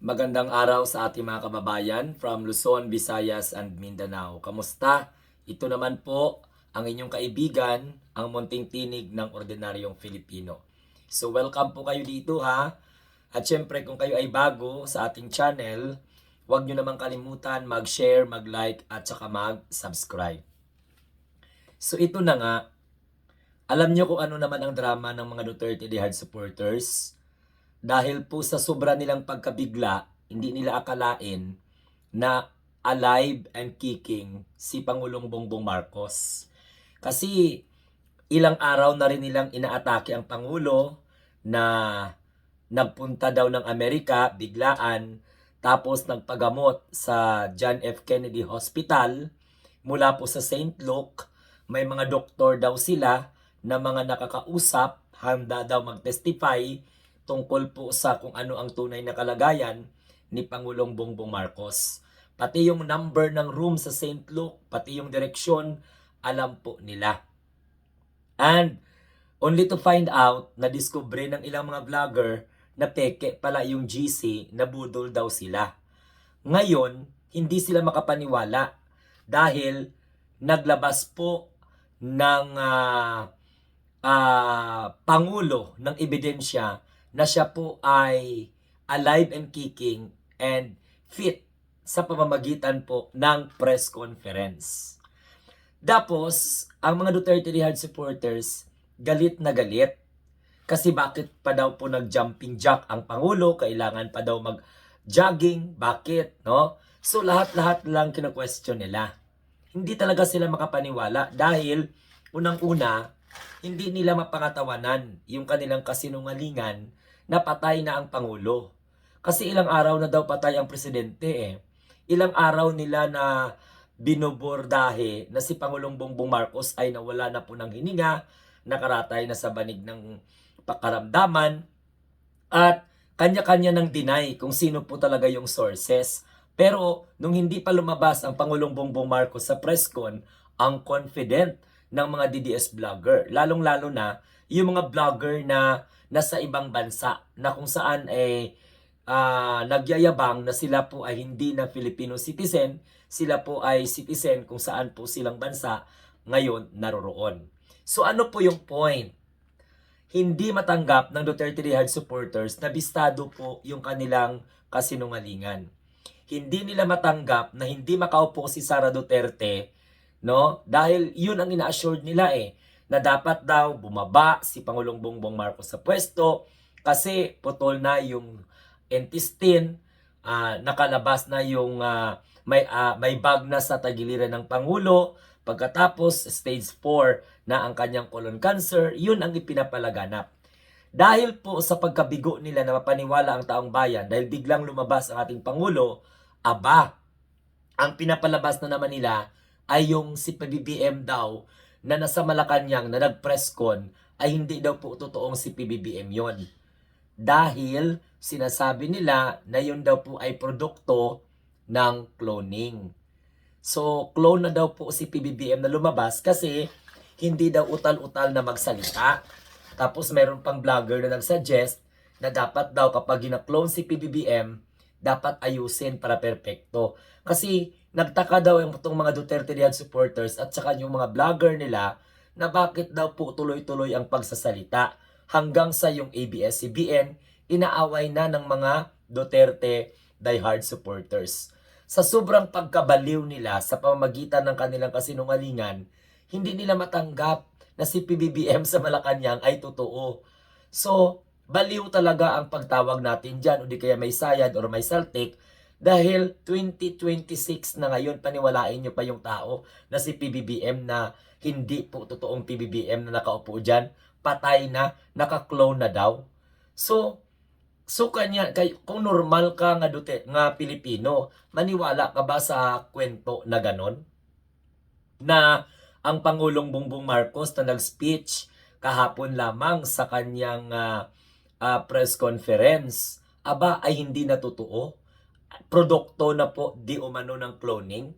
Magandang araw sa ating mga kababayan from Luzon, Visayas, and Mindanao. Kamusta? Ito naman po ang inyong kaibigan, ang munting tinig ng ordinaryong Filipino. So welcome po kayo dito ha. At syempre kung kayo ay bago sa ating channel, huwag nyo naman kalimutan mag-share, mag-like at saka mag-subscribe. So ito na nga, alam nyo kung ano naman ang drama ng mga Duterte de Hard supporters? Dahil po sa sobra nilang pagkabigla, hindi nila akalain na alive and kicking si Pangulong Bongbong Marcos. Kasi ilang araw na rin nilang inaatake ang Pangulo na nagpunta daw ng Amerika biglaan tapos nagpagamot sa John F. Kennedy Hospital mula po sa St. Luke. May mga doktor daw sila na mga nakakausap, handa daw mag-testify tungkol po sa kung ano ang tunay na kalagayan ni Pangulong Bongbong Marcos. Pati yung number ng room sa St. Luke, pati yung direksyon, alam po nila. And only to find out na diskubre ng ilang mga vlogger na peke pala yung GC na budol daw sila. Ngayon, hindi sila makapaniwala dahil naglabas po ng Pangulo ng ebidensya na siya po ay alive and kicking and fit sa pamamagitan po ng press conference. Tapos, ang mga Duterte de Hard supporters, galit na galit. Kasi bakit pa daw po nag-jumping jack ang Pangulo? Kailangan pa daw mag-jogging? Bakit? No? So, lahat-lahat lang kina-question nila. Hindi talaga sila makapaniwala dahil unang-una, hindi nila mapangatawanan yung kanilang kasinungalingan na patay na ang Pangulo. Kasi ilang araw na daw patay ang presidente eh. Ilang araw nila na binobordahe na si Pangulong Bongbong Marcos ay nawala na po ng hininga, nakaratay na sa banig ng pakaramdaman, at kanya-kanya ng deny kung sino po talaga yung sources. Pero nung hindi pa lumabas ang Pangulong Bongbong Marcos sa presscon, ang confident ng mga DDS vlogger, lalong-lalo na yung mga vlogger na nasa ibang bansa na kung saan nagyayabang na sila po ay hindi na Filipino citizen, sila po ay citizen kung saan po silang bansa ngayon naroroon. So ano po yung point? Hindi matanggap ng Duterte de Hard supporters na bistado po yung kanilang kasinungalingan. Hindi nila matanggap na hindi makaupo si Sara Duterte, no? Dahil yun ang ina-assured nila na dapat daw bumaba si Pangulong Bongbong Marcos sa pwesto kasi putol na yung intestine, nakalabas na yung may bag na sa tagiliran ng Pangulo, pagkatapos stage 4 na ang kanyang colon cancer, yun ang ipinapalaganap. Dahil po sa pagkabigo nila na mapaniwala ang taong bayan dahil biglang lumabas ang ating Pangulo, ang pinapalabas na naman nila ay yung si PBBM daw na nasa Malacanang na nag-presscon ay hindi daw po totoong si PBBM yon. Dahil sinasabi nila na yun daw po ay produkto ng cloning. So, clone na daw po si PBBM na lumabas kasi hindi daw utal-utal na magsalita. Tapos meron pang vlogger na nagsuggest na dapat daw kapag gina-clone si PBBM, dapat ayusin para perpekto. Kasi nagtaka daw itong mga Duterte de Hard supporters at saka yung mga vlogger nila na bakit daw po tuloy-tuloy ang pagsasalita hanggang sa yung ABS-CBN inaaway na ng mga Duterte die Hard supporters. Sa sobrang pagkabaliw nila sa pamamagitan ng kanilang kasinungalingan, hindi nila matanggap na si PBBM sa Malacanang ay totoo. So, baliw talaga ang pagtawag natin dyan o di kaya may sayad or may saltik dahil 2026 na ngayon, paniwalain nyo pa yung tao na si PBBM na hindi po totoong PBBM na nakaupo dyan, patay na, naka-clone na daw. So kanya, kung normal ka nga nga Pilipino, maniwala ka ba sa kwento na ganon? Na ang Pangulong Bongbong Marcos na nag-speech kahapon lamang sa kanyang press conference, ay hindi na totoo? Produkto na po di umano ng cloning?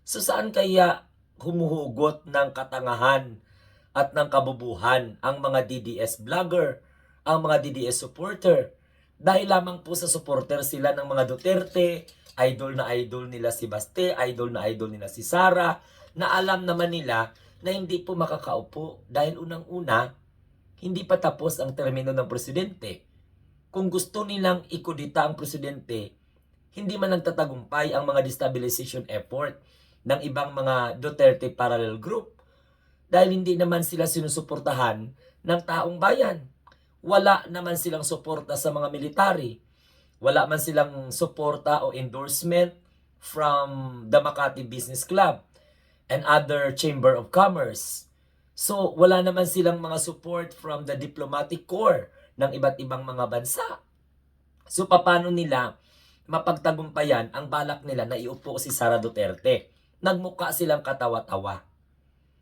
So saan kaya humuhugot ng katangahan at ng kabubuhan ang mga DDS vlogger, ang mga DDS supporter? Dahil lamang po sa supporter sila ng mga Duterte, idol na idol nila si Baste, idol na idol nila si Sara, na alam naman nila na hindi po makakaupo dahil unang-una, hindi pa tapos ang termino ng presidente. Kung gusto nilang ikudita ang presidente, hindi man nagtatagumpay ang mga destabilization effort ng ibang mga Duterte parallel group dahil hindi naman sila sinusuportahan ng taong bayan. Wala naman silang suporta sa mga military. Wala man silang suporta o endorsement from the Makati Business Club and other Chamber of Commerce. So, wala naman silang mga support from the diplomatic corps ng iba't ibang mga bansa. So, paano nila mapagtagumpayan ang balak nila na iupo si Sara Duterte? Nagmukha silang katawa-tawa.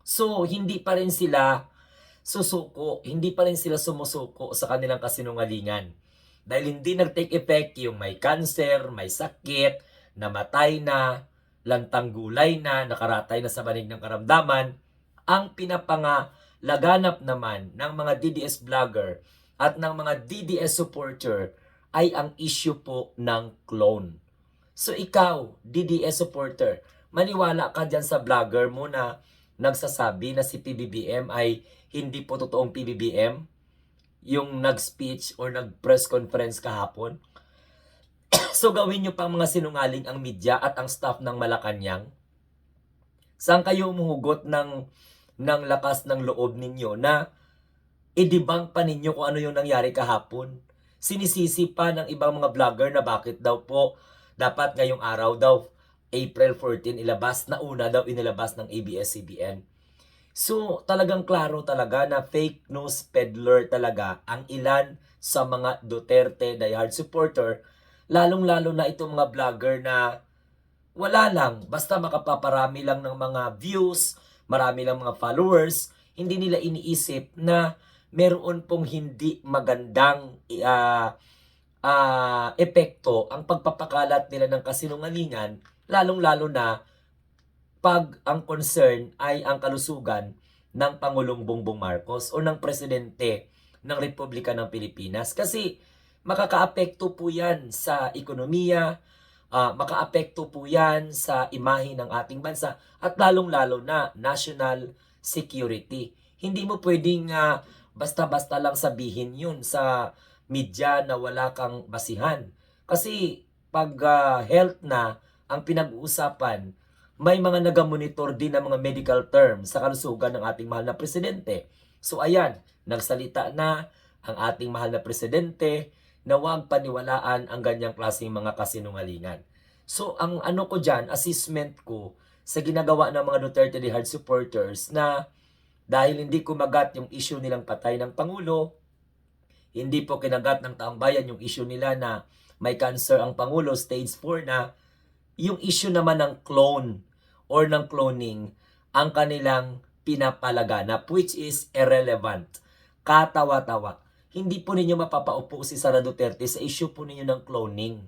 So, hindi pa rin sila susuko, hindi pa rin sila sumusuko sa kanilang kasinungalingan. Dahil hindi nag-take effect yung may cancer, may sakit, namatay na, lantang gulay na, nakaratay na sa banig ng karamdaman. Ang pinapangalaganap naman ng mga DDS vlogger at ng mga DDS supporter ay ang issue po ng clone. So ikaw, DDS supporter, maniwala ka dyan sa vlogger mo na nagsasabi na si PBBM ay hindi po totoong PBBM, yung nag-speech or nag-press conference kahapon. So gawin nyo pang mga sinungaling ang media at ang staff ng Malacanang. Saan kayo umuhugot ng lakas ng loob ninyo na i-debunk pa ninyo kung ano yung nangyari kahapon? Sinisisi pa ng ibang mga vlogger na bakit daw po dapat ngayong araw daw April 14 ilabas na una daw inilabas ng ABS-CBN. So talagang klaro talaga na fake news peddler talaga ang ilan sa mga Duterte diehard supporter, lalong-lalo na itong mga vlogger na wala lang, basta makapaparami lang ng mga views, marami lang mga followers, hindi nila iniisip na meron pong hindi magandang epekto ang pagpapakalat nila ng kasinungalingan, lalong-lalo na pag ang concern ay ang kalusugan ng Pangulong Bongbong Marcos o ng Presidente ng Republika ng Pilipinas. Kasi makakaapekto po yan sa ekonomiya, makaapekto po yan sa imahe ng ating bansa at lalong-lalo na national security. Hindi mo pwedeng basta-basta lang sabihin yun sa media na wala kang basihan. Kasi pag health na ang pinag-uusapan, may mga nagamonitor din ng mga medical terms sa kalusugan ng ating mahal na presidente. So ayan, nagsalita na ang ating mahal na presidente na huwag paniwalaan ang ganyang klaseng mga kasinungalingan. So ang ano ko dyan, assessment ko sa ginagawa ng mga Duterte diehard supporters na dahil hindi kumagat yung issue nilang patay ng Pangulo, hindi po kinagat ng taong bayan yung issue nila na may cancer ang Pangulo, stage 4 na, yung issue naman ng clone or ng cloning ang kanilang pinapalaganap, which is irrelevant. Katawa-tawa. Hindi po ninyo mapapaupo si Sara Duterte sa issue po ninyo ng cloning.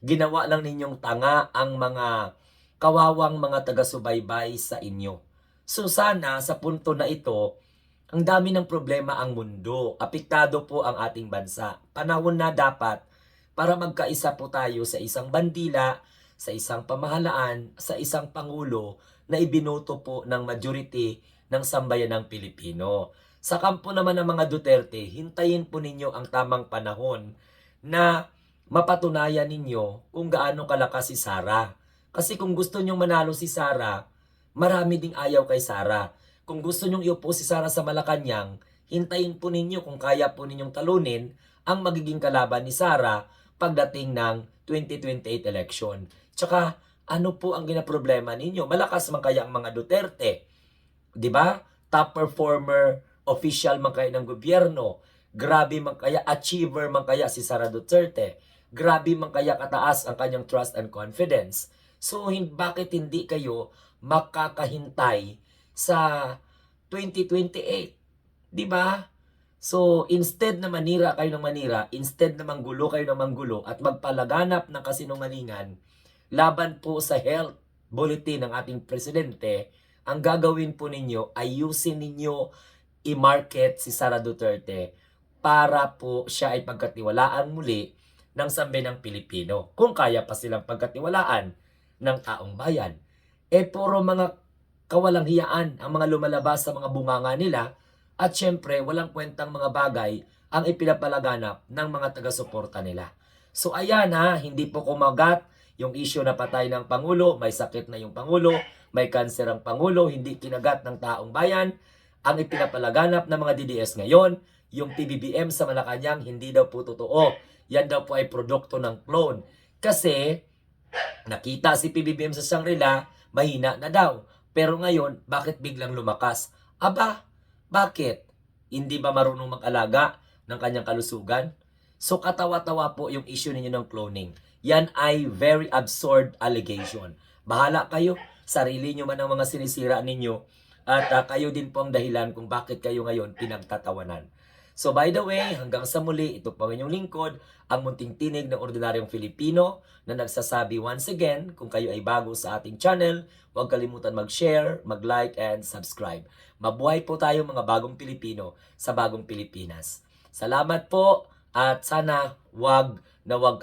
Ginawa lang ninyong tanga ang mga kawawang mga taga-subaybay sa inyo. So sana sa punto na ito, ang dami ng problema ang mundo. Apektado po ang ating bansa. Panahon na dapat para magkaisa po tayo sa isang bandila, sa isang pamahalaan, sa isang pangulo na ibinoto po ng majority ng sambayan ng Pilipino. Sa kampo naman ng mga Duterte, hintayin po ninyo ang tamang panahon na mapatunayan ninyo kung gaano kalakas si Sara. Kasi kung gusto nyong manalo si Sara, marami ding ayaw kay Sara. Kung gusto nyong iupo si Sara sa Malacanang, hintayin po ninyo kung kaya po ninyong talunin ang magiging kalaban ni Sara pagdating ng 2028 election. Tsaka, ano po ang ginaproblema ninyo? Malakas man kaya ang mga Duterte. 'Di ba? Top performer, official man kaya ng gobyerno. Grabe man kaya, achiever man kaya si Sara Duterte. Grabe man kaya kataas ang kanyang trust and confidence. So, bakit hindi kayo makakahintay sa 2028? 'Di ba? So, instead na manira kayo ng manira, instead na manggulo kayo ng manggulo at magpalaganap ng kasinungalingan laban po sa health bulletin ng ating presidente, ang gagawin po ninyo, ayusin ninyo i-market si Sara Duterte para po siya ay pagkatiwalaan muli ng sambayanang Pilipino. Kung kaya pa silang pagkatiwalaan ng taong bayan. Puro mga kawalang hiyaan ang mga lumalabas sa mga bunganga nila at syempre walang kwentang mga bagay ang ipinapalaganap ng mga taga-suporta nila. So ayan hindi po kumagat yung issue na patay ng Pangulo, may sakit na yung Pangulo, may kanser ang Pangulo, hindi kinagat ng taong bayan. Ang ipinapalaganap ng mga DDS ngayon, yung PBBM sa Malacanang, hindi daw po totoo. Yan daw po ay produkto ng clone. Kasi nakita si PBBM sa Shangri-La, mahina na daw. Pero ngayon, bakit biglang lumakas? Aba, bakit? Hindi ba marunong mag-alaga ng kanyang kalusugan? So katawa-tawa po yung issue ninyo ng cloning. Yan ay very absurd allegation. Bahala kayo, sarili nyo man ang mga sinisira ninyo at kayo din po ang dahilan kung bakit kayo ngayon pinagtatawanan. So by the way, hanggang sa muli, ito po ang inyong lingkod, ang munting tinig ng ordinaryong Filipino na nagsasabi once again, kung kayo ay bago sa ating channel, huwag kalimutan mag-share, mag-like, and subscribe. Mabuhay po tayo mga bagong Pilipino sa bagong Pilipinas. Salamat po at sana wag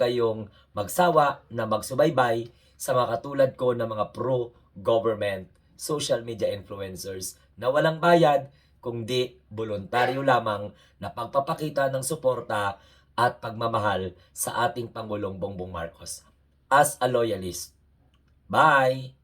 kayong magsawa na magsubaybay sa mga katulad ko na mga pro-government social media influencers na walang bayad kundi voluntaryo lamang na pagpapakita ng suporta at pagmamahal sa ating Pangulong Bongbong Marcos as a loyalist. Bye!